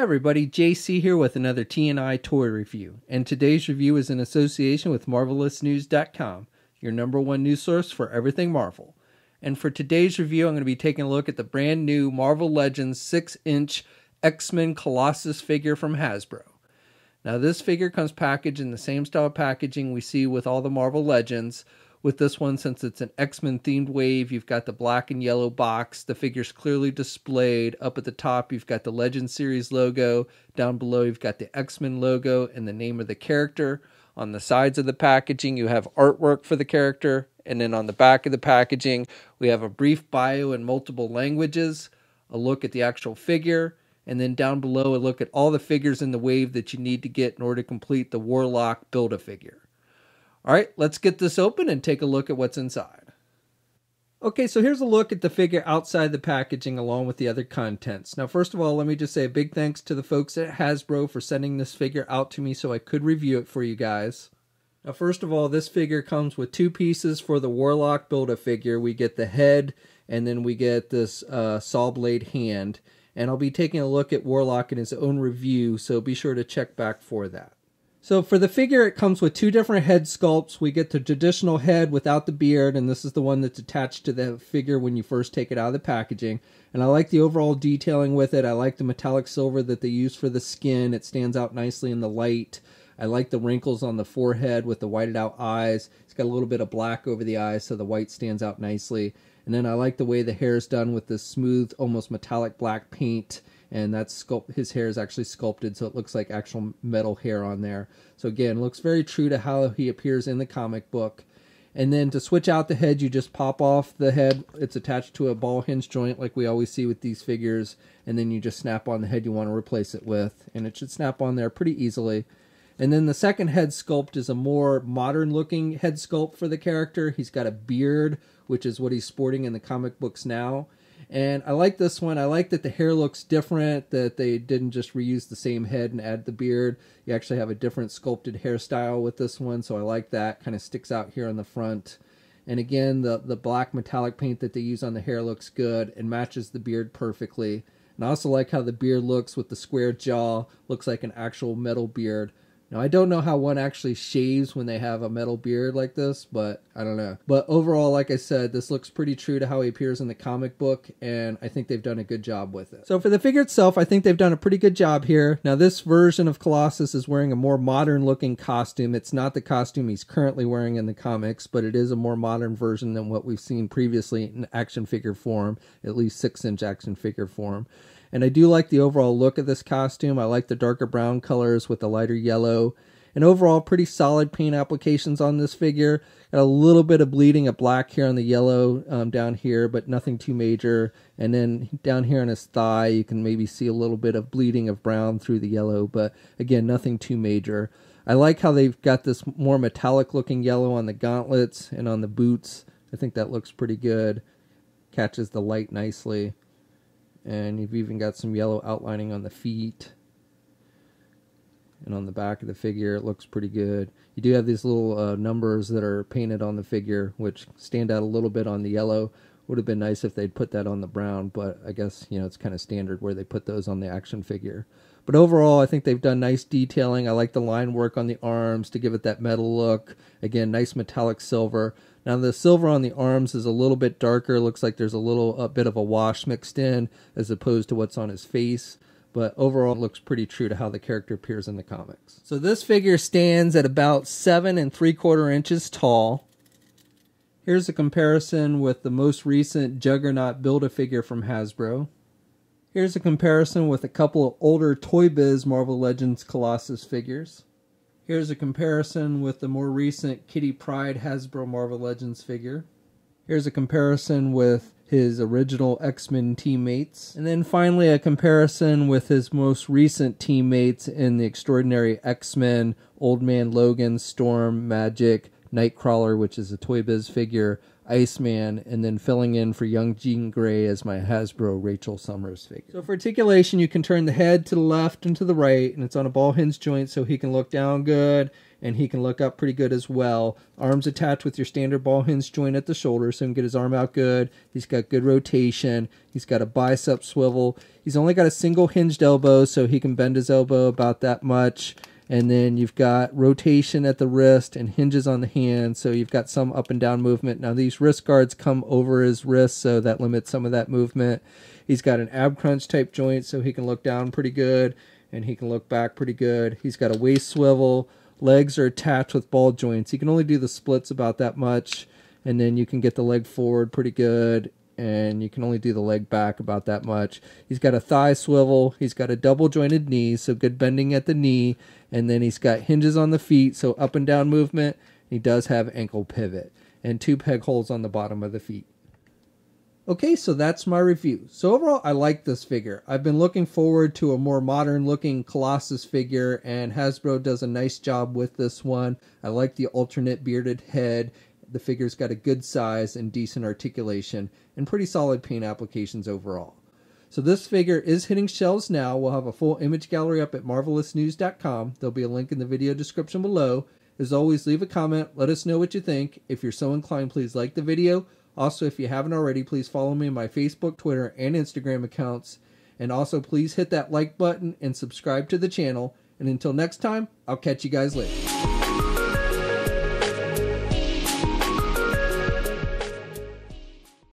Everybody, JC here with another T&I toy review, and today's review is in association with MarvelousNews.com, your #1 news source for everything Marvel. And for today's review, I'm going to be taking a look at the brand new Marvel Legends 6-inch X-Men Colossus figure from Hasbro. Now this figure comes packaged in the same style of packaging we see with all the Marvel Legends. With this one, since it's an X-Men themed wave, you've got the black and yellow box. The figure's clearly displayed. Up at the top, you've got the Legend Series logo. Down below, you've got the X-Men logo and the name of the character. On the sides of the packaging, you have artwork for the character. And then on the back of the packaging, we have a brief bio in multiple languages, a look at the actual figure, and then down below, a look at all the figures in the wave that you need to get in order to complete the Warlock Build-A-Figure. All right, let's get this open and take a look at what's inside. Okay, so here's a look at the figure outside the packaging along with the other contents. Now, first of all, let me just say a big thanks to the folks at Hasbro for sending this figure out to me so I could review it for you guys. Now, first of all, this figure comes with two pieces for the Warlock Build-A-Figure. We get the head, and then we get this saw blade hand. And I'll be taking a look at Warlock in his own review, so be sure to check back for that. So for the figure, it comes with two different head sculpts. We get the traditional head without the beard, and this is the one that's attached to the figure when you first take it out of the packaging. And I like the overall detailing with it. I like the metallic silver that they use for the skin. It stands out nicely in the light. I like the wrinkles on the forehead with the whited out eyes. It's got a little bit of black over the eyes, so the white stands out nicely. And then I like the way the hair is done with this smooth, almost metallic black paint. And that's his hair is actually sculpted, so it looks like actual metal hair on there. So again, looks very true to how he appears in the comic book. And then to switch out the head, you just pop off the head. It's attached to a ball hinge joint like we always see with these figures. And then you just snap on the head you want to replace it with. And it should snap on there pretty easily. And then the second head sculpt is a more modern looking head sculpt for the character. He's got a beard, which is what he's sporting in the comic books now. And I like this one. I like that the hair looks different, that they didn't just reuse the same head and add the beard. You actually have a different sculpted hairstyle with this one, so I like that. Kind of sticks out here on the front. And again, the black metallic paint that they use on the hair looks good and matches the beard perfectly. And I also like how the beard looks with the square jaw. Looks like an actual metal beard. Now, I don't know how one actually shaves when they have a metal beard like this, but I don't know. But overall, like I said, this looks pretty true to how he appears in the comic book, and I think they've done a good job with it. So for the figure itself, I think they've done a pretty good job here. Now, this version of Colossus is wearing a more modern-looking costume. It's not the costume he's currently wearing in the comics, but it is a more modern version than what we've seen previously in action figure form, at least 6-inch action figure form. And I do like the overall look of this costume. I like the darker brown colors with the lighter yellow. And overall, pretty solid paint applications on this figure. Got a little bit of bleeding of black here on the yellow down here, but nothing too major. And then down here on his thigh, you can maybe see a little bit of bleeding of brown through the yellow, but again, nothing too major. I like how they've got this more metallic looking yellow on the gauntlets and on the boots. I think that looks pretty good. Catches the light nicely. And you've even got some yellow outlining on the feet. And on the back of the figure, it looks pretty good. You do have these little numbers that are painted on the figure, which stand out a little bit on the yellow. Would have been nice if they'd put that on the brown, but I guess, you know, it's kind of standard where they put those on the action figure. But overall, I think they've done nice detailing. I like the line work on the arms to give it that metal look. Again, nice metallic silver. Now the silver on the arms is a little bit darker. Looks like there's a bit of a wash mixed in as opposed to what's on his face. But overall, it looks pretty true to how the character appears in the comics. So this figure stands at about 7 3/4 inches tall. Here's a comparison with the most recent Juggernaut Build-A-Figure from Hasbro. Here's a comparison with a couple of older Toy Biz Marvel Legends Colossus figures. Here's a comparison with the more recent Kitty Pryde Hasbro Marvel Legends figure. Here's a comparison with his original X-Men teammates. And then finally a comparison with his most recent teammates in the Extraordinary X-Men, Old Man Logan, Storm, Magic, Nightcrawler, which is a Toy Biz figure, Iceman, and then filling in for young Jean Grey as my Hasbro Rachel Summers figure. So for articulation, you can turn the head to the left and to the right, and it's on a ball hinge joint so he can look down good, and he can look up pretty good as well. Arms attached with your standard ball hinge joint at the shoulder so he can get his arm out good. He's got good rotation. He's got a bicep swivel. He's only got a single hinged elbow so he can bend his elbow about that much. And then you've got rotation at the wrist and hinges on the hand, so you've got some up and down movement. Now these wrist guards come over his wrist, so that limits some of that movement. He's got an ab crunch type joint, so he can look down pretty good, and he can look back pretty good. He's got a waist swivel. Legs are attached with ball joints. You can only do the splits about that much, and then you can get the leg forward pretty good, and you can only do the leg back about that much. He's got a thigh swivel. He's got a double jointed knee, so good bending at the knee. And then he's got hinges on the feet, so up and down movement. He does have ankle pivot and 2 peg holes on the bottom of the feet. Okay, so that's my review. So overall, I like this figure. I've been looking forward to a more modern looking Colossus figure, and Hasbro does a nice job with this one. I like the alternate bearded head. The figure's got a good size and decent articulation and pretty solid paint applications overall. So this figure is hitting shelves now. We'll have a full image gallery up at marvelousnews.com. There'll be a link in the video description below. As always, leave a comment. Let us know what you think. If you're so inclined, please like the video. Also, if you haven't already, please follow me on my Facebook, Twitter, and Instagram accounts. And also, please hit that like button and subscribe to the channel. And until next time, I'll catch you guys later.